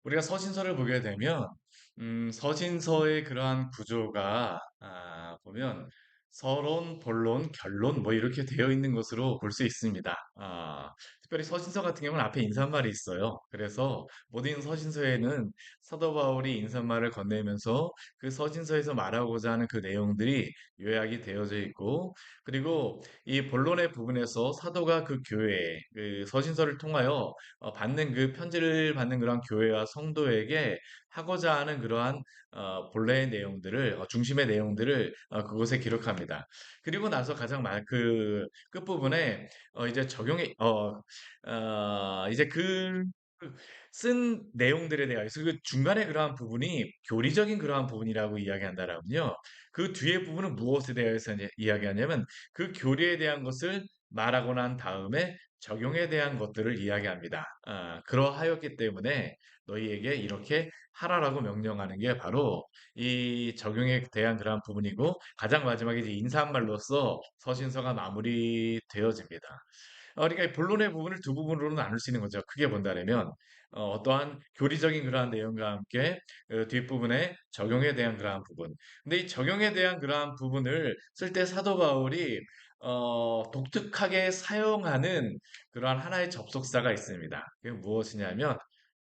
우리가 서신서를 보게 되면, 서신서의 그러한 구조가, 보면, 서론, 본론, 결론, 뭐 이렇게 되어 있는 것으로 볼 수 있습니다. 특별히 서신서 같은 경우는 앞에 인사말이 있어요. 그래서 모든 서신서에는 사도 바울이 인사말을 건네면서 그 서신서에서 말하고자 하는 그 내용들이 요약이 되어져 있고, 그리고 이 본론의 부분에서 사도가 그 교회에, 그 서신서를 통하여 받는 그 편지를 받는 그런 교회와 성도에게 하고자 하는 그러한 본래의 내용들을 중심의 내용들을 그곳에 기록합니다. 그리고 나서 가장 그 끝부분에 이제 이제 그 쓴 내용들에 대해서 그 중간에 그러한 부분이 교리적인 그러한 부분이라고 이야기한다라면요. 그 뒤에 부분은 무엇에 대해서 이제 이야기하냐면 그 교리에 대한 것을 말하고 난 다음에 적용에 대한 것들을 이야기합니다. 그러하였기 때문에 너희에게 이렇게 하라라고 명령하는 게 바로 이 적용에 대한 그러한 부분이고 가장 마지막에 이제 인사말로서 서신서가 마무리되어집니다. 그러니까 이 본론의 부분을 두 부분으로 나눌 수 있는 거죠. 크게 본다면 어떠한 교리적인 그러한 내용과 함께 뒷부분에 적용에 대한 그러한 부분. 근데 이 적용에 대한 그러한 부분을 쓸 때 사도 바울이 독특하게 사용하는 그러한 하나의 접속사가 있습니다. 그게 무엇이냐면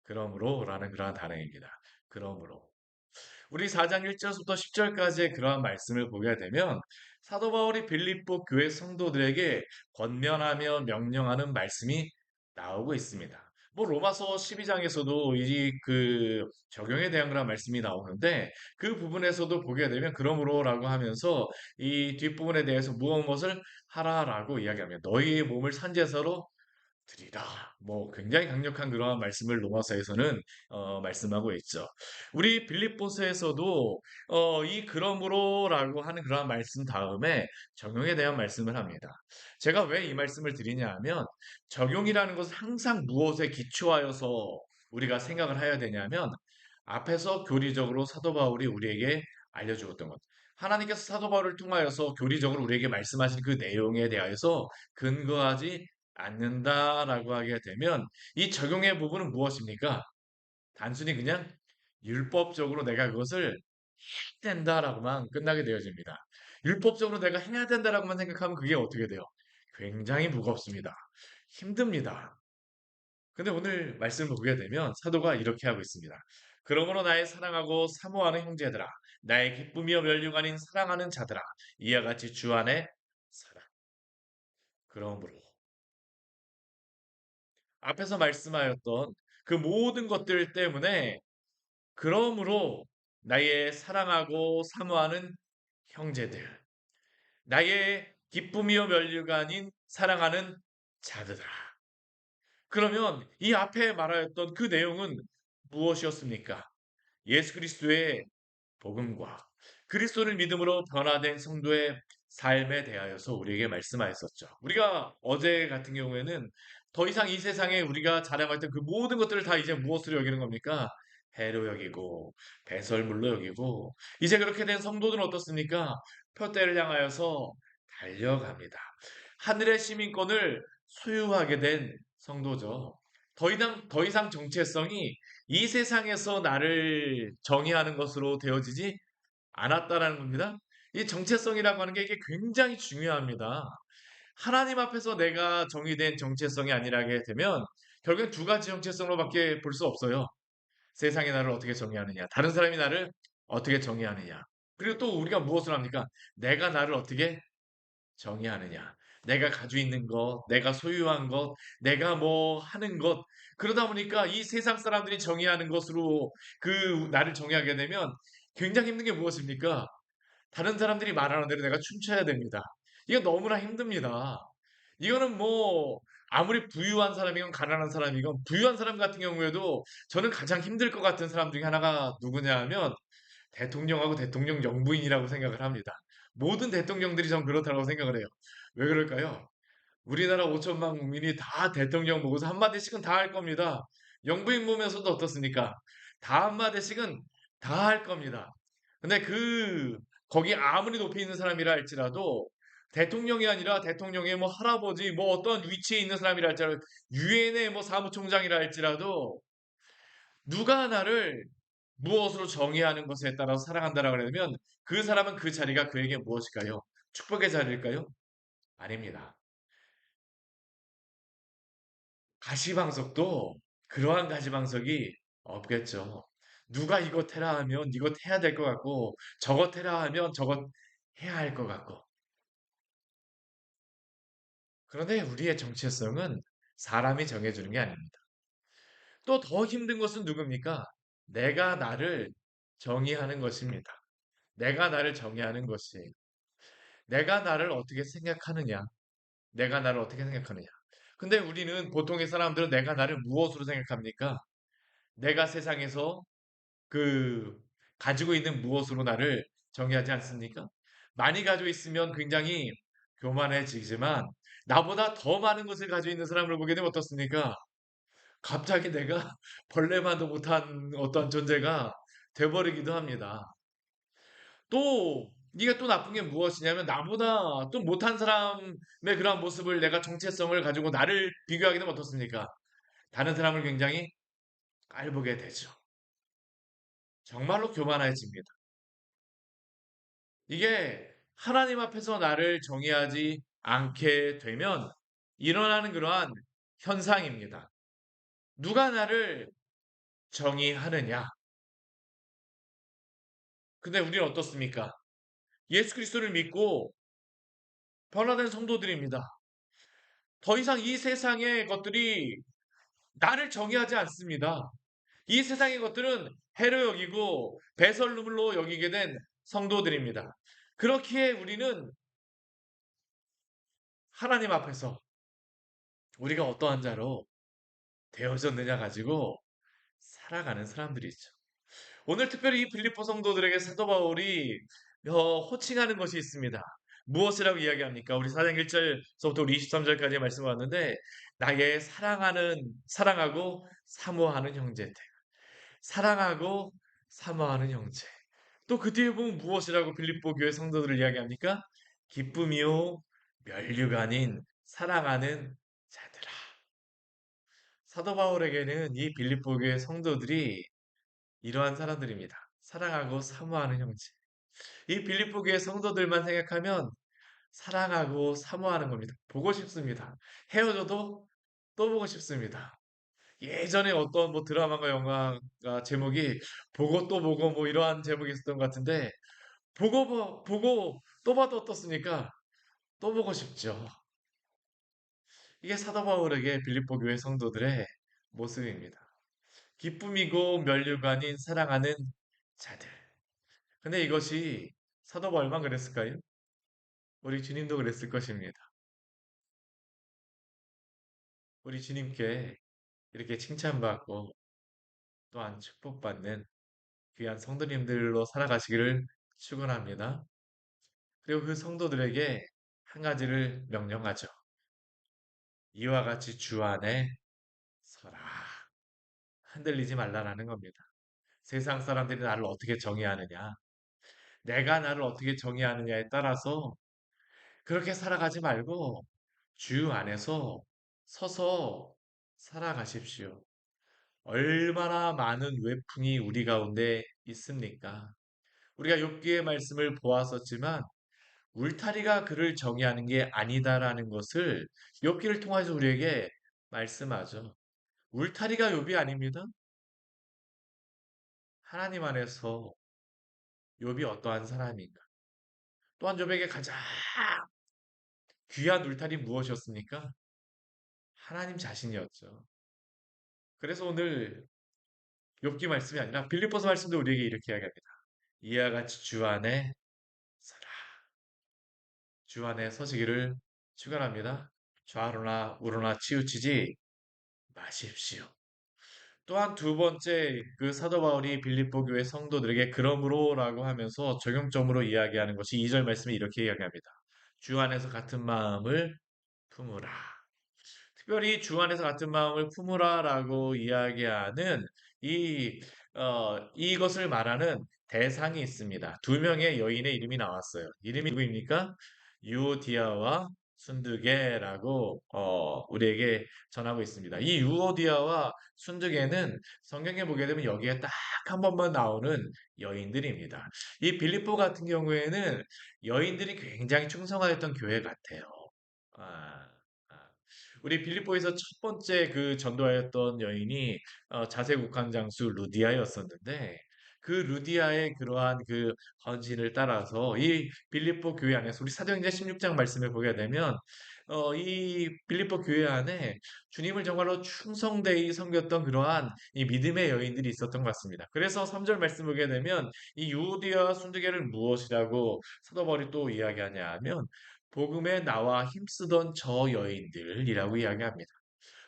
그러므로라는 그러한 단어입니다. 그러므로. 우리 4장 1절부터 10절까지의 그러한 말씀을 보게 되면 사도 바울이 빌립보 교회 성도들에게 권면하며 명령하는 말씀이 나오고 있습니다. 뭐 로마서 12장에서도 이 그 적용에 대한 그런 말씀이 나오는데 그 부분에서도 보게 되면 그러므로라고 하면서 이 뒷부분에 대해서 무엇을 하라라고 이야기하며 너희의 몸을 산제사로 드리라. 뭐 굉장히 강력한 그러한 말씀을 로마서에서는 말씀하고 있죠. 우리 빌립보서에서도 이 그러므로라고 하는 그러한 말씀 다음에 적용에 대한 말씀을 합니다. 제가 왜 이 말씀을 드리냐 하면 적용이라는 것은 항상 무엇에 기초하여서 우리가 생각을 해야 되냐면 앞에서 교리적으로 사도 바울이 우리에게 알려주었던 것. 하나님께서 사도 바울을 통하여서 교리적으로 우리에게 말씀하신 그 내용에 대하여서 근거하지 않는다라고 하게 되면 이 적용의 부분은 무엇입니까? 단순히 그냥 율법적으로 내가 그것을 해야 된다라고만 끝나게 되어집니다. 율법적으로 내가 해야 된다라고만 생각하면 그게 어떻게 돼요? 굉장히 무겁습니다. 힘듭니다. 근데 오늘 말씀을 보게 되면 사도가 이렇게 하고 있습니다. 그러므로 나의 사랑하고 사모하는 형제들아, 나의 기쁨이요 면류관인 사랑하는 자들아, 이와 같이 주 안에 살아. 그러므로 앞에서 말씀하였던 그 모든 것들 때문에 그러므로 나의 사랑하고 사모하는 형제들, 나의 기쁨이요 면류관인 사랑하는 자들아. 그러면 이 앞에 말하였던 그 내용은 무엇이었습니까? 예수 그리스도의 복음과 그리스도를 믿음으로 변화된 성도의 삶에 대하여서 우리에게 말씀하였었죠. 우리가 어제 같은 경우에는 더 이상 이 세상에 우리가 자랑했던 그 모든 것들을 다 이제 무엇으로 여기는 겁니까? 해로 여기고 배설물로 여기고 이제 그렇게 된 성도들은 어떻습니까? 표대를 향하여서 달려갑니다. 하늘의 시민권을 소유하게 된 성도죠. 더 이상 정체성이 이 세상에서 나를 정의하는 것으로 되어지지 않았다라는 겁니다. 이 정체성이라고 하는 게 이게 굉장히 중요합니다. 하나님 앞에서 내가 정의된 정체성이 아니라게 되면 결국엔 두 가지 정체성으로밖에 볼 수 없어요. 세상이 나를 어떻게 정의하느냐, 다른 사람이 나를 어떻게 정의하느냐. 그리고 또 우리가 무엇을 합니까? 내가 나를 어떻게 정의하느냐. 내가 가지고 있는 것, 내가 소유한 것, 내가 뭐 하는 것. 그러다 보니까 이 세상 사람들이 정의하는 것으로 그 나를 정의하게 되면 굉장히 힘든 게 무엇입니까? 다른 사람들이 말하는 대로 내가 춤춰야 됩니다. 이거 너무나 힘듭니다. 이거는 뭐 아무리 부유한 사람이건 가난한 사람이건 부유한 사람 같은 경우에도 저는 가장 힘들 것 같은 사람 중에 하나가 누구냐 하면 대통령하고 대통령 영부인이라고 생각을 합니다. 모든 대통령들이 전 그렇다고 생각을 해요. 왜 그럴까요? 우리나라 5천만 국민이 다 대통령 보고서 한마디씩은 다 할 겁니다. 영부인 보면서도 어떻습니까? 다 한마디씩은 다 할 겁니다. 근데 거기 아무리 높이 있는 사람이라 할지라도 대통령이 아니라 대통령의 뭐 할아버지 뭐 어떤 위치에 있는 사람이라 할지라도 유엔의 뭐 사무총장이라 할지라도 누가 나를 무엇으로 정의하는 것에 따라서 사랑한다라고 그러면 그 사람은 그 자리가 그에게 무엇일까요? 축복의 자리일까요? 아닙니다. 가시방석도 그러한 가시방석이 없겠죠. 누가 이것 해라 하면 이것 해야 될 것 같고 저것 해라 하면 저것 해야 할 것 같고 그런데 우리의 정체성은 사람이 정해주는 게 아닙니다. 또 더 힘든 것은 누굽니까? 내가 나를 정의하는 것입니다. 내가 나를 정의하는 것이 내가 나를 어떻게 생각하느냐. 내가 나를 어떻게 생각하느냐. 근데 우리는 보통의 사람들은 내가 나를 무엇으로 생각합니까? 내가 세상에서 그 가지고 있는 무엇으로 나를 정의하지 않습니까? 많이 가지고 있으면 굉장히 교만해지지만 나보다 더 많은 것을 가지고 있는 사람을 보게 되면 어떻습니까? 갑자기 내가 벌레만도 못한 어떤 존재가 돼버리기도 합니다. 또 네가 또 나쁜 게 무엇이냐면 나보다 또 못한 사람의 그러한 모습을 내가 정체성을 가지고 나를 비교하게 되면 어떻습니까? 다른 사람을 굉장히 깔보게 되죠. 정말로 교만해집니다. 이게 하나님 앞에서 나를 정의하지 않게 되면 일어나는 그러한 현상입니다. 누가 나를 정의하느냐? 근데 우리는 어떻습니까? 예수 그리스도를 믿고 변화된 성도들입니다. 더 이상 이 세상의 것들이 나를 정의하지 않습니다. 이 세상의 것들은 해로 여기고 배설물로 여기게 된 성도들입니다. 그렇기에 우리는 하나님 앞에서 우리가 어떠한 자로 되어졌느냐 가지고 살아가는 사람들이죠. 오늘 특별히 이 빌립보 성도들에게 사도 바울이 호칭하는 것이 있습니다. 무엇이라고 이야기합니까? 우리 4장 1절서부터 우리 23절까지 말씀 왔는데 나의 사랑하고 사모하는 형제 사랑하고 사모하는 형제. 또 그 뒤에 보면 무엇이라고 빌립보 교회 성도들을 이야기합니까? 기쁨이요 면류가 아닌 사랑하는 자들아. 사도 바울에게는 이 빌립보 교회 성도들이 이러한 사람들입니다. 사랑하고 사모하는 형제. 이 빌립보 교회 성도들만 생각하면 사랑하고 사모하는 겁니다. 보고 싶습니다. 헤어져도 또 보고 싶습니다. 예전에 어떤 뭐 드라마가 영화가 제목이 보고 또 보고 뭐 이러한 제목이 있었던 것 같은데 보고 또 봐도 어떻습니까? 또 보고 싶죠. 이게 사도 바울에게 빌립보 교회 성도들의 모습입니다. 기쁨이고 면류가 아닌 사랑하는 자들. 근데 이것이 사도 바울만 그랬을까요? 우리 주님도 그랬을 것입니다. 우리 주님께 이렇게 칭찬받고 또한 축복받는 귀한 성도님들로 살아가시기를 축원합니다. 그리고 그 성도들에게 한 가지를 명령하죠. 이와 같이 주 안에 서라. 흔들리지 말라라는 겁니다. 세상 사람들이 나를 어떻게 정의하느냐, 내가 나를 어떻게 정의하느냐에 따라서 그렇게 살아가지 말고 주 안에서 서서 살아가십시오. 얼마나 많은 외풍이 우리 가운데 있습니까? 우리가 욥기의 말씀을 보았었지만 울타리가 그를 정의하는 게 아니다라는 것을 욥기를 통해서 우리에게 말씀하죠. 울타리가 욥이 아닙니다. 하나님 안에서 욥이 어떠한 사람인가? 또한 욥에게 가장 귀한 울타리 무엇이었습니까? 하나님 자신이었죠. 그래서 오늘 욥기 말씀이 아니라 빌립보서 말씀도 우리에게 이렇게 이야기합니다. 이와 같이 주 안에 서라. 주 안에 서시기를 축원합니다. 좌로나 우로나 치우치지 마십시오. 또한 두 번째 그 사도 바울이 빌립보 교회 성도들에게 그러므로라고 하면서 적용점으로 이야기하는 것이 2절 말씀에 이렇게 이야기합니다. 주 안에서 같은 마음을 품으라. 특별히 주 안에서 같은 마음을 품으라라고 이야기하는 이 이것을 말하는 대상이 있습니다. 두 명의 여인의 이름이 나왔어요. 이름이 누구입니까? 유오디아와 순두개라고 우리에게 전하고 있습니다. 이 유오디아와 순두개는 성경에 보게 되면 여기에 딱 한 번만 나오는 여인들입니다. 이 빌립보 같은 경우에는 여인들이 굉장히 충성하였던 교회 같아요. 아, 아. 우리 빌립보에서 첫 번째 그 전도하였던 여인이 자세국한 장수 루디아였었는데 그 루디아의 그러한 그 헌신을 따라서 이 빌립보 교회 안에서 우리 사도행전 16장 말씀을 보게 되면 이 빌립보 교회 안에 주님을 정말로 충성되이 섬겼던 그러한 이 믿음의 여인들이 있었던 것 같습니다. 그래서 3절 말씀 보게 되면 이 유오디아와 순두개를 무엇이라고 사도 바울이 또 이야기하냐 하면 복음에 나와 힘쓰던 저 여인들이라고 이야기합니다.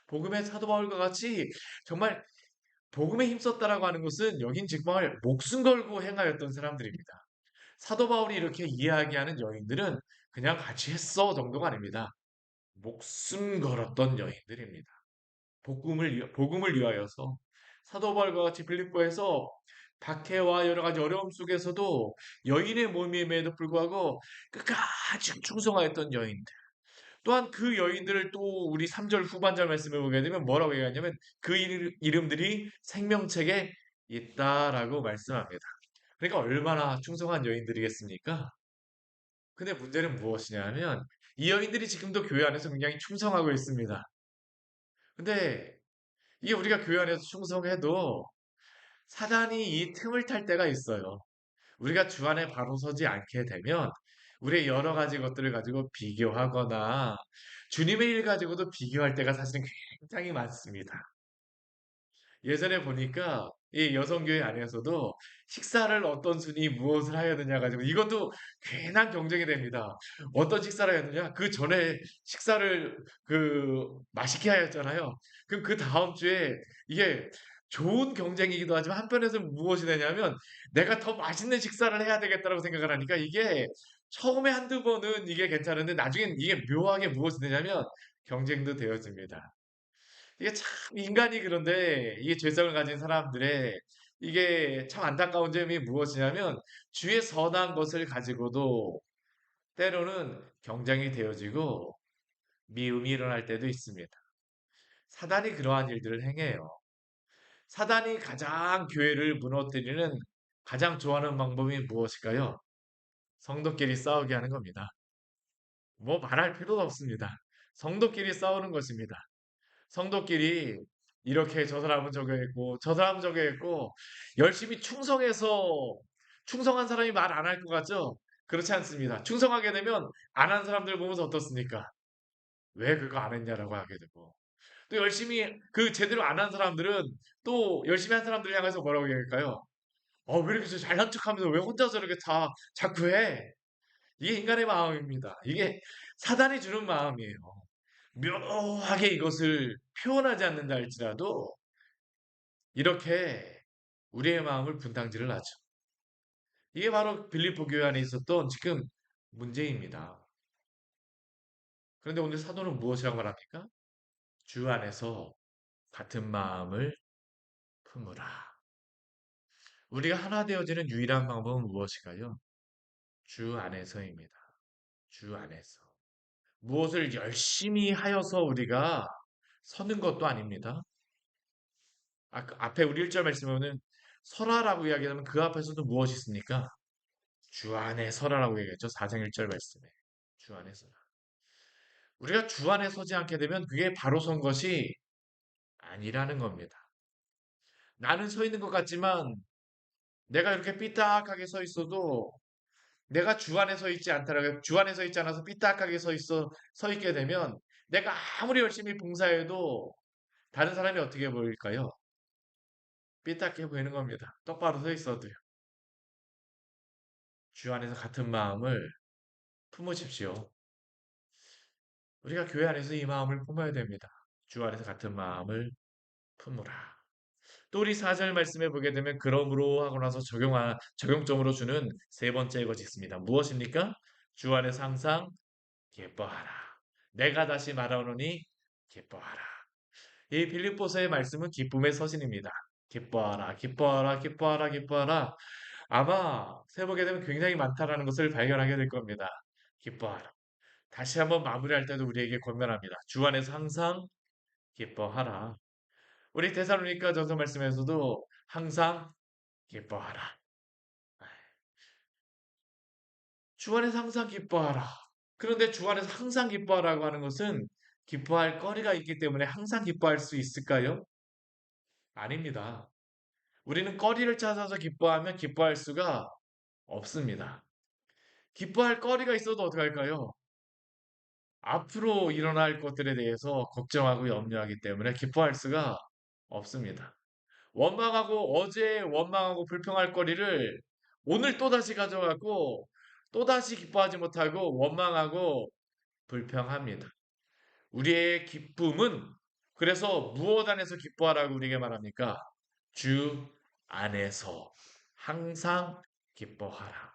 복음의 사도 바울과 같이 정말 복음에 힘썼다라고 하는 것은 여긴 정말 목숨 걸고 행하였던 사람들입니다. 사도 바울이 이렇게 이야기하는 여인들은 그냥 같이 했어 정도가 아닙니다. 목숨 걸었던 여인들입니다. 복음을 위하여서 사도 바울과 같이 빌립보에서 박해와 여러 가지 어려움 속에서도 여인의 몸임에도 불구하고 끝까지 충성하였던 여인들. 또한 그 여인들을 또 우리 3절 후반절 말씀을 보게 되면 뭐라고 얘기하냐면 그 이름들이 생명책에 있다라고 말씀합니다. 그러니까 얼마나 충성한 여인들이겠습니까? 근데 문제는 무엇이냐면 이 여인들이 지금도 교회 안에서 굉장히 충성하고 있습니다. 근데 이게 우리가 교회 안에서 충성해도 사단이 이 틈을 탈 때가 있어요. 우리가 주 안에 바로 서지 않게 되면 우리의 여러 가지 것들을 가지고 비교하거나 주님의 일 가지고도 비교할 때가 사실은 굉장히 많습니다. 예전에 보니까 이 여성교회 안에서도 식사를 어떤 순위 무엇을 하여야 되냐 가지고 이것도 괜한 경쟁이 됩니다. 어떤 식사를 해야 되냐? 그 전에 식사를 맛있게 하였잖아요. 그럼 그 다음 주에 이게 좋은 경쟁이기도 하지만 한편에서는 무엇이 되냐면 내가 더 맛있는 식사를 해야 되겠다라고 생각을 하니까 이게 처음에 한두 번은 이게 괜찮은데 나중엔 이게 묘하게 무엇이 되냐면 경쟁도 되어집니다. 이게 참 인간이 그런데 이게 죄성을 가진 사람들의 이게 참 안타까운 점이 무엇이냐면 주의 선한 것을 가지고도 때로는 경쟁이 되어지고 미움이 일어날 때도 있습니다. 사단이 그러한 일들을 행해요. 사단이 가장 교회를 무너뜨리는 가장 좋아하는 방법이 무엇일까요? 성도끼리 싸우게 하는 겁니다. 뭐 말할 필요도 없습니다. 성도끼리 싸우는 것입니다. 성도끼리 이렇게 저 사람은 저거 했고 저 사람은 저거 했고 열심히 충성한 사람이 말 안 할 것 같죠? 그렇지 않습니다. 충성하게 되면 안 한 사람들 보면서 어떻습니까? 왜 그거 안 했냐라고 하게 되고 또 열심히 그 제대로 안 한 사람들은 또 열심히 한 사람들 향해서 뭐라고 얘기할까요? 왜 이렇게 잘난 척하면서 왜 혼자서 이렇게 다 자꾸 해? 이게 인간의 마음입니다. 이게 사단이 주는 마음이에요. 묘하게 이것을 표현하지 않는다 할지라도 이렇게 우리의 마음을 분탕질을 하죠. 이게 바로 빌립보 교회 안에 있었던 지금 문제입니다. 그런데 오늘 사도는 무엇이라고 말합니까? 주 안에서 같은 마음을 품으라. 우리가 하나 되어지는 유일한 방법은 무엇일까요? 주 안에서입니다. 주 안에서. 무엇을 열심히 하여서 우리가 서는 것도 아닙니다. 앞에 우리 1절 말씀에는 설하라고 이야기하면 그 앞에서도 무엇이 있습니까? 주 안에 서라라고 얘기했죠. 4장 1절 말씀에. 주 안에 서라. 우리가 주 안에 서지 않게 되면 그게 바로 선 것이 아니라는 겁니다. 나는 서 있는 것 같지만 내가 이렇게 삐딱하게 서 있어도 내가 주 안에 서 있지 않다라고 주 안에 서 있지 않아서 삐딱하게 서 있게 되면 내가 아무리 열심히 봉사해도 다른 사람이 어떻게 보일까요? 삐딱해 보이는 겁니다. 똑바로 서 있어도요. 주 안에서 같은 마음을 품으십시오. 우리가 교회 안에서 이 마음을 품어야 됩니다. 주 안에서 같은 마음을 품으라. 또 우리 4절 말씀에 보게 되면 그러므로 하고 나서 적용점으로 주는 세 번째 것이 있습니다. 무엇입니까? 주 안에서 항상 기뻐하라. 내가 다시 말하노니 기뻐하라. 이 빌립보서의 말씀은 기쁨의 서신입니다. 기뻐하라, 기뻐하라, 기뻐하라, 기뻐하라. 아마 세보게 되면 굉장히 많다라는 것을 발견하게 될 겁니다. 기뻐하라. 다시 한번 마무리할 때도 우리에게 권면합니다. 주 안에서 항상 기뻐하라. 우리 데살로니가 전서 말씀에서도 항상 기뻐하라. 주 안에서 항상 기뻐하라. 그런데 주 안에서 항상 기뻐하라고 하는 것은 기뻐할 거리가 있기 때문에 항상 기뻐할 수 있을까요? 아닙니다. 우리는 거리를 찾아서 기뻐하면 기뻐할 수가 없습니다. 기뻐할 거리가 있어도 어떡할까요? 앞으로 일어날 것들에 대해서 걱정하고 염려하기 때문에 기뻐할 수가 없습니다. 어제 원망하고 불평할 거리를 오늘 또다시 가져갖고 또다시 기뻐하지 못하고 원망하고 불평합니다. 우리의 기쁨은 그래서 무엇 안에서 기뻐하라고 우리에게 말합니까? 주 안에서 항상 기뻐하라.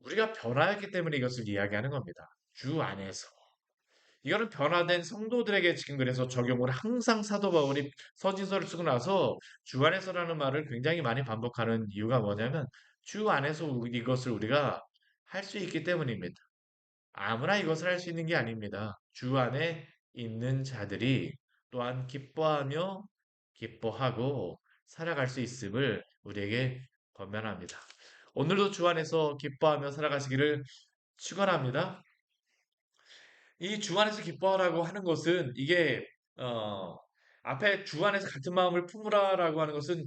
우리가 변화했기 때문에 이것을 이야기하는 겁니다. 주 안에서. 이거는 변화된 성도들에게 지금 그래서 적용을 항상 사도 바울이 서신서를 쓰고 나서 주 안에서라는 말을 굉장히 많이 반복하는 이유가 뭐냐면 주 안에서 이것을 우리가 할 수 있기 때문입니다. 아무나 이것을 할 수 있는 게 아닙니다. 주 안에 있는 자들이 또한 기뻐하며 기뻐하고 살아갈 수 있음을 우리에게 권면합니다. 오늘도 주 안에서 기뻐하며 살아가시기를 축원합니다. 이 주 안에서 기뻐하라고 하는 것은 이게 어 앞에 주 안에서 같은 마음을 품으라라고 하는 것은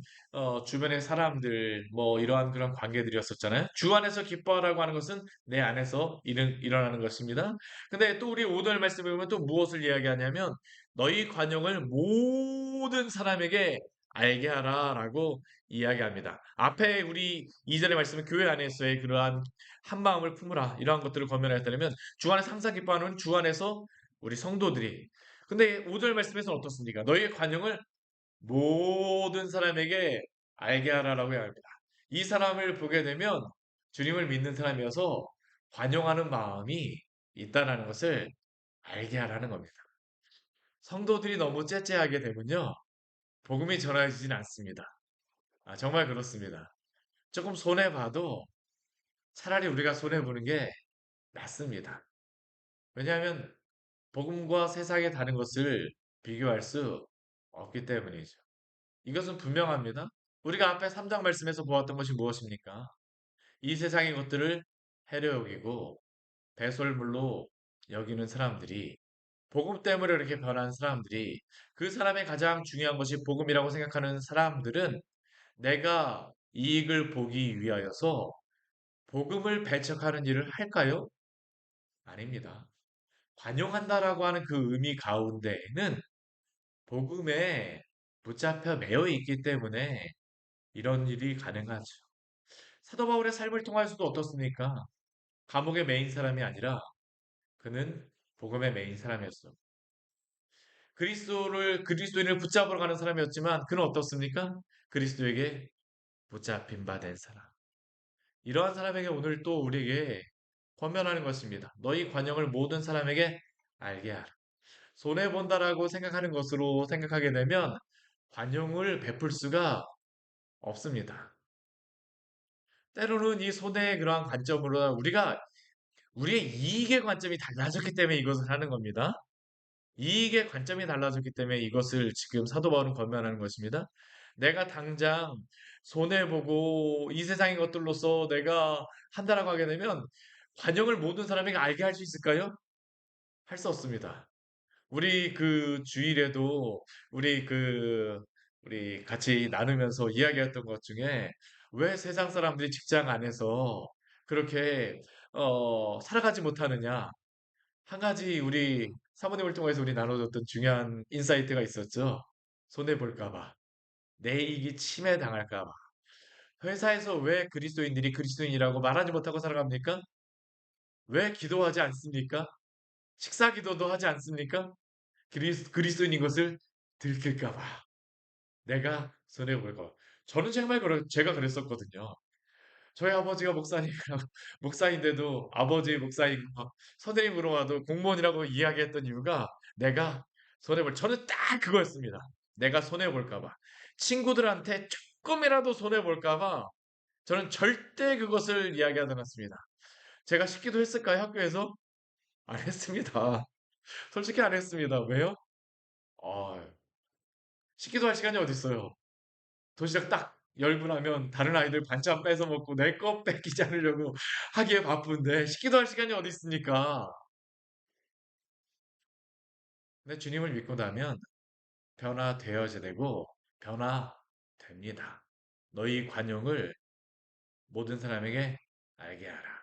주변의 사람들 뭐 이러한 그런 관계들이었었잖아요. 주 안에서 기뻐하라고 하는 것은 내 안에서 일어나는 것입니다. 근데 또 우리 오늘 말씀에 보면 또 무엇을 이야기하냐면 너희 관용을 모든 사람에게 알게 하라라고 이야기합니다. 앞에 우리 이전의 말씀은 교회 안에서의 그러한 한 마음을 품으라 이러한 것들을 권면하였다면 주 안에서 항상 기뻐하는 주 안에서 우리 성도들이 근데 5절 말씀에서는 어떻습니까? 너희의 관용을 모든 사람에게 알게 하라라고 해야 합니다. 이 사람을 보게 되면 주님을 믿는 사람이어서 관용하는 마음이 있다는 것을 알게 하라는 겁니다. 성도들이 너무 째째하게 되면요. 복음이 전해지진 않습니다. 정말 그렇습니다. 조금 손해봐도 차라리 우리가 손해보는 게 낫습니다. 왜냐하면 복음과 세상에 다른 것을 비교할 수 없기 때문이죠. 이것은 분명합니다. 우리가 앞에 3장 말씀에서 보았던 것이 무엇입니까? 이 세상의 것들을 해려 여기고 배설물로 여기는 사람들이 복음 때문에 이렇게 변한 사람들이 그 사람의 가장 중요한 것이 복음이라고 생각하는 사람들은 내가 이익을 보기 위하여서 복음을 배척하는 일을 할까요? 아닙니다. 관용한다라고 하는 그 의미 가운데에는 복음에 붙잡혀 매여 있기 때문에 이런 일이 가능하죠. 사도 바울의 삶을 통해서도 어떻습니까? 감옥의 메인 사람이 아니라 그는 복음의 메인 사람이었어. 그리스도인을 붙잡으러 가는 사람이었지만 그는 어떻습니까? 그리스도에게 붙잡힌 바 된 사람. 이러한 사람에게 오늘 또 우리에게 권면하는 것입니다. 너희 관용을 모든 사람에게 알게 하라. 손해 본다라고 생각하는 것으로 생각하게 되면 관용을 베풀 수가 없습니다. 때로는 이 손해의 그러한 관점으로 우리의 이익의 관점이 달라졌기 때문에 이것을 하는 겁니다. 이익의 관점이 달라졌기 때문에 이것을 지금 사도 바울은 권면하는 것입니다. 내가 당장 손해보고 이 세상의 것들로서 내가 한다라고 하게 되면 관용을 모든 사람에게 알게 할 수 있을까요? 할 수 없습니다. 우리 그 주일에도 우리 그 우리 같이 나누면서 이야기했던 것 중에 왜 세상 사람들이 직장 안에서 그렇게 살아가지 못하느냐? 한 가지 우리 사모님을 통해서 우리 나눠줬던 중요한 인사이트가 있었죠. 손해 볼까 봐. 내 이익이 침해당할까 봐. 회사에서 왜 그리스도인들이 그리스도인이라고 말하지 못하고 살아갑니까? 왜 기도하지 않습니까? 식사 기도도 하지 않습니까? 그리스도인인 것을 들킬까 봐. 내가 손해볼까 봐. 저는 정말 제가 그랬었거든요. 저희 아버지가 목사님, 목사인데도 아버지 목사님, 선생님으로 와도 공무원이라고 이야기했던 이유가 내가 저는 딱 그거였습니다. 내가 손해볼까 봐. 친구들한테 조금이라도 손해볼까 봐 저는 절대 그것을 이야기하지 않았습니다. 제가 시키도 했을까요, 학교에서? 안 했습니다. 솔직히 안 했습니다. 왜요? 아, 시키도 할 시간이 어딨어요. 도시락 딱 열고 나면 다른 아이들 반찬 뺏어 먹고 내 거 뺏기지 않으려고 하기에 바쁜데 시키도 할 시간이 어디 있습니까? 근데 주님을 믿고 나면 변화되어야 되고 변화됩니다. 너희 관용을 모든 사람에게 알게 하라.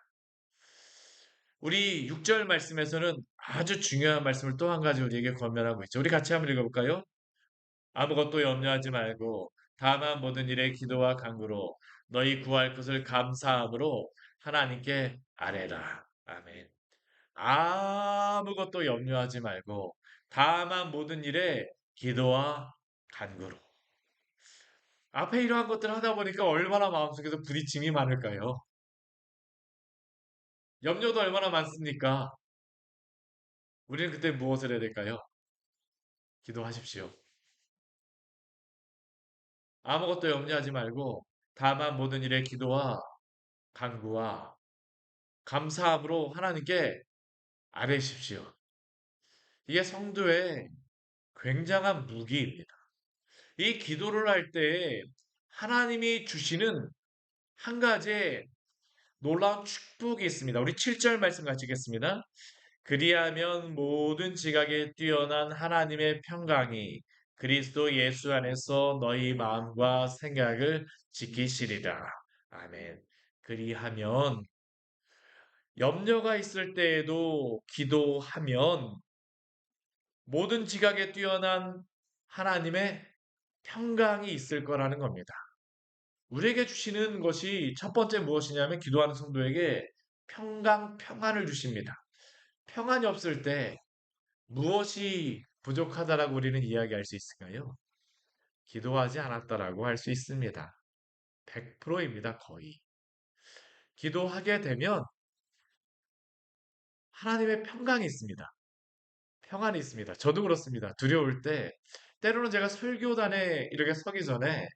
우리 6절 말씀에서는 아주 중요한 말씀을 또 한 가지 우리에게 권면하고 있죠. 우리 같이 한번 읽어볼까요? 아무것도 염려하지 말고 다만 모든 일에 기도와 간구로 너희 구할 것을 감사함으로 하나님께 아뢰라. 아멘. 아무것도 염려하지 말고 다만 모든 일에 기도와 간구로. 앞에 이러한 것들을 하다 보니까 얼마나 마음속에서 부딪힘이 많을까요? 염려도 얼마나 많습니까? 우리는 그때 무엇을 해야 될까요? 기도하십시오. 아무것도 염려하지 말고 다만 모든 일에 기도와 간구와 감사함으로 하나님께 아뢰십시오. 이게 성도의 굉장한 무기입니다. 이 기도를 할 때 하나님이 주시는 한 가지의 놀라운 축복이 있습니다. 우리 7절 말씀 같이 읽겠습니다. 그리하면 모든 지각에 뛰어난 하나님의 평강이 그리스도 예수 안에서 너희 마음과 생각을 지키시리라. 아멘. 그리하면 염려가 있을 때에도 기도하면 모든 지각에 뛰어난 하나님의 평강이 있을 거라는 겁니다. 우리에게 주시는 것이 첫 번째 무엇이냐면 기도하는 성도에게 평안을 주십니다. 평안이 없을 때 무엇이 부족하다라고 우리는 이야기할 수 있을까요? 기도하지 않았다라고 할 수 있습니다. 100%입니다, 거의. 기도하게 되면 하나님의 평강이 있습니다. 평안이 있습니다. 저도 그렇습니다. 두려울 때, 때로는 제가 설교단에 이렇게 서기 전에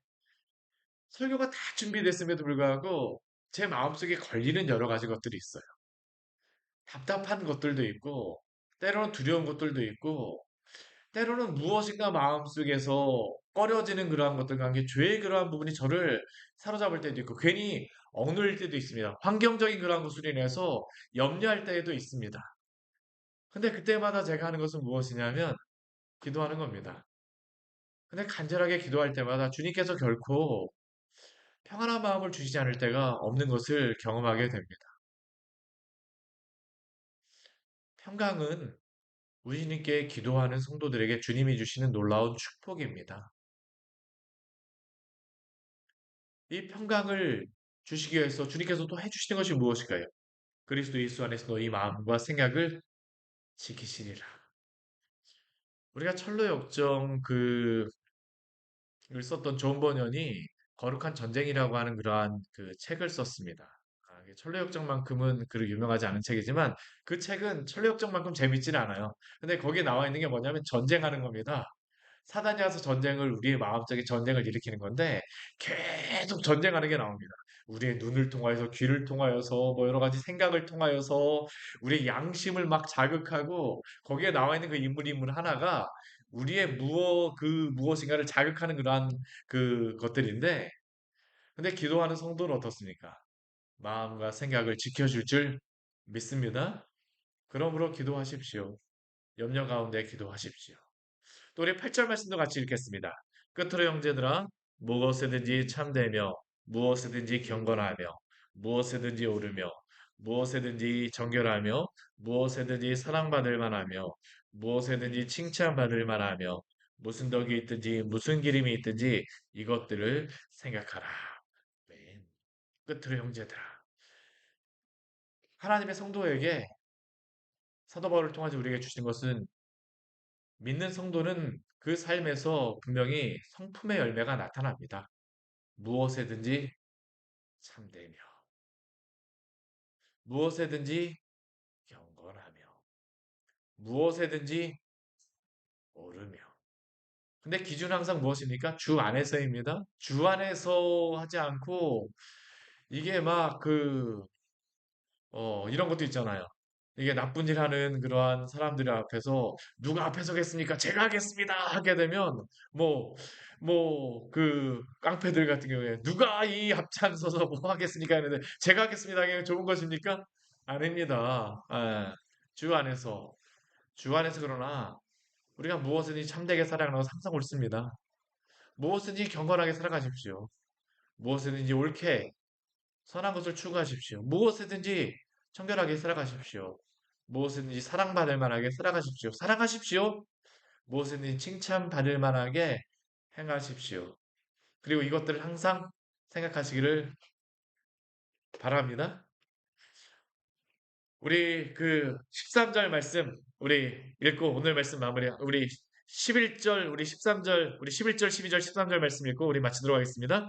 설교가 다 준비됐음에도 불구하고 제 마음속에 걸리는 여러 가지 것들이 있어요. 답답한 것들도 있고, 때로는 두려운 것들도 있고, 때로는 무엇인가 마음속에서 꺼려지는 그러한 것들과 함께 죄의 그러한 부분이 저를 사로잡을 때도 있고, 괜히 억눌릴 때도 있습니다. 환경적인 그러한 것으로 인해서 염려할 때도 있습니다. 근데 그때마다 제가 하는 것은 무엇이냐면, 기도하는 겁니다. 근데 간절하게 기도할 때마다 주님께서 결코 평안한 마음을 주시지 않을 때가 없는 것을 경험하게 됩니다. 평강은 우리님께 기도하는 성도들에게 주님이 주시는 놀라운 축복입니다. 이 평강을 주시기 위해서 주님께서 또 해주시는 것이 무엇일까요? 그리스도 예수 안에서 너희 마음과 생각을 지키시리라. 우리가 철로 역정 을 썼던 존 버년이 거룩한 전쟁이라고 하는 그러한 그 책을 썼습니다. 천로역정만큼은 그리 유명하지 않은 책이지만 그 책은 천로역정만큼 재밌지는 않아요. 근데 거기에 나와 있는 게 뭐냐면 전쟁하는 겁니다. 사단이 와서 전쟁을 우리의 마음속에 전쟁을 일으키는 건데 계속 전쟁하는 게 나옵니다. 우리의 눈을 통하여서 귀를 통하여서 뭐 여러 가지 생각을 통하여서 우리의 양심을 막 자극하고 거기에 나와 있는 그 인물 하나가 우리의 무엇인가를 자극하는 그러한 그 것들인데 근데 기도하는 성도는 어떻습니까? 마음과 생각을 지켜줄 줄 믿습니다. 그러므로 기도하십시오. 염려 가운데 기도하십시오. 또 우리 8절 말씀도 같이 읽겠습니다. 끝으로 형제들아 무엇이든지 참되며 무엇이든지 경건하며 무엇이든지 오르며 무엇이든지 정결하며 무엇이든지 사랑받을 만하며 무엇이든지 칭찬받을 만하며 무슨 덕이 있든지 무슨 기림이 있든지 이것들을 생각하라. 네. 끝으로 형제들아 하나님의 성도에게 사도 바울을 통해서 우리에게 주신 것은 믿는 성도는 그 삶에서 분명히 성품의 열매가 나타납니다. 무엇에든지 참되며, 무엇에든지 경건하며, 무엇에든지 오르며. 근데 기준은 항상 무엇입니까? 주 안에서입니다. 주 안에서 하지 않고, 이게 이런 것도 있잖아요. 이게 나쁜 일 하는 그러한 사람들 앞에서 누가 앞에 서겠습니까? 제가 하겠습니다! 하게 되면, 뭐, 그, 깡패들 같은 경우에 누가 이 앞장 서서 뭐 하겠습니까? 했는데 제가 하겠습니다. 하면 좋은 것입니까? 아닙니다. 예. 주 안에서, 주 안에서 그러나 우리가 무엇이든지 참되게 살아가는 건 항상 옳습니다. 무엇이든지 경건하게 살아가십시오. 무엇이든지 옳게 선한 것을 추구하십시오. 무엇이든지 청결하게 살아가십시오. 무엇이든지 사랑받을 만하게 살아가십시오. 사랑하십시오. 무엇이든지 칭찬받을 만하게 행하십시오. 그리고 이것들을 항상 생각하시기를 바랍니다. 우리 그 13절 말씀 우리 읽고 오늘 말씀 마무리 우리 11절 우리 13절 우리 11절 12절 13절 말씀 읽고 우리 마치도록 하겠습니다.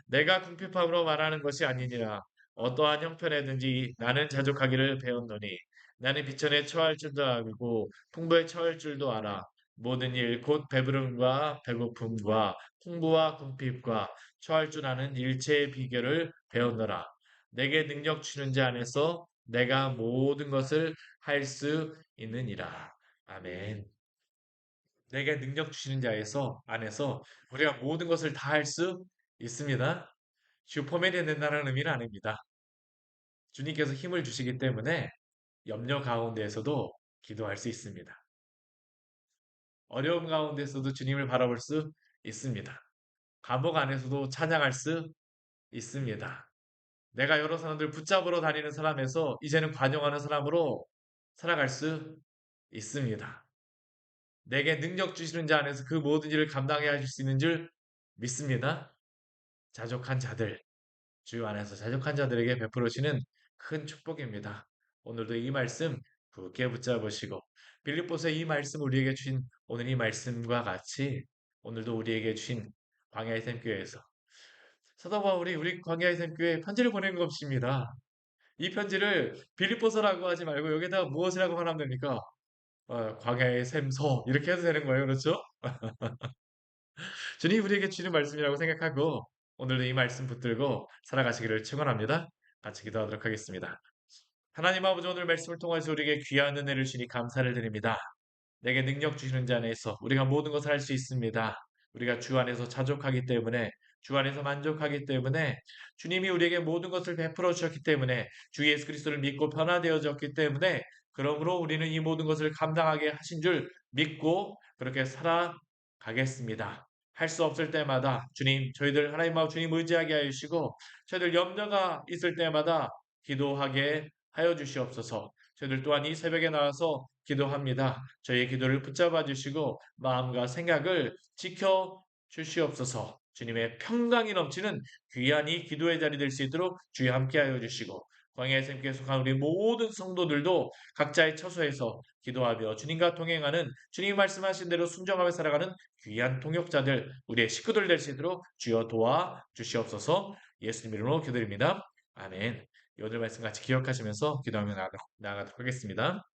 내가 궁핍함으로 말하는 것이 아니니라. 어떠한 형편에든지 나는 자족하기를 배웠노니 나는 비천에 처할 줄도 알고 풍부에 처할 줄도 알아. 모든 일 곧 배부름과 배고픔과 풍부와 궁핍과 처할 줄 아는 일체의 비결을 배웠노라. 내게 능력 주는 자 안에서 내가 모든 것을 할 수 있느니라. 아멘. 내게 능력 주시는 자에서 안에서 우리가 모든 것을 다 할 수 있습니다. 슈퍼맨이 된다는 의미는 아닙니다. 주님께서 힘을 주시기 때문에 염려 가운데에서도 기도할 수 있습니다. 어려움 가운데서도 주님을 바라볼 수 있습니다. 감옥 안에서도 찬양할 수 있습니다. 내가 여러 사람들 붙잡으러 다니는 사람에서 이제는 관용하는 사람으로 살아갈 수 있습니다. 내게 능력 주시는 자 안에서 그 모든 일을 감당해 하실 수 있는 줄 믿습니다. 자족한 자들, 주 안에서 자족한 자들에게 베풀어지는 큰 축복입니다. 오늘도 이 말씀 굳게 붙잡으시고 빌립보서 이 말씀 우리에게 주신 오늘 이 말씀과 같이 오늘도 우리에게 주신 광야의 샘교회에서 사도 바울이 우리 광야의 샘교회에 편지를 보낸 것입니다. 이 편지를 빌립보서라고 하지 말고 여기다가 무엇이라고 말하면 됩니까? 광야의 샘서 이렇게 해도 되는 거예요. 그렇죠? 주님 우리에게 주는 말씀이라고 생각하고 오늘도 이 말씀 붙들고 살아가시기를 축원합니다. 같이 기도하도록 하겠습니다. 하나님 아버지 오늘 말씀을 통해서 우리에게 귀한 은혜를 주니 감사를 드립니다. 내게 능력 주시는 자 안에서 우리가 모든 것을 할 수 있습니다. 우리가 주 안에서 자족하기 때문에 주 안에서 만족하기 때문에 주님이 우리에게 모든 것을 베풀어 주셨기 때문에 주 예수 그리스도를 믿고 변화되어졌기 때문에 그러므로 우리는 이 모든 것을 감당하게 하신 줄 믿고 그렇게 살아가겠습니다. 할 수 없을 때마다 주님 저희들 하나님 아버지 주님 의지하게 하여 주시고 저희들 염려가 있을 때마다 기도하게 하여 주시옵소서. 저희들 또한 이 새벽에 나와서 기도합니다. 저희의 기도를 붙잡아 주시고 마음과 생각을 지켜 주시옵소서. 주님의 평강이 넘치는 귀한 이 기도의 자리 될 수 있도록 주여 함께하여 주시고 광야의 샘께 속한 우리 모든 성도들도 각자의 처소에서 기도하며 주님과 동행하는 주님 말씀하신 대로 순종하며 살아가는 귀한 통역자들 우리의 식구들 될 수 있도록 주여 도와 주시옵소서. 예수님 이름으로 기도드립니다. 아멘. 오늘 말씀 같이 기억하시면서 기도하며 나아가도록 하겠습니다.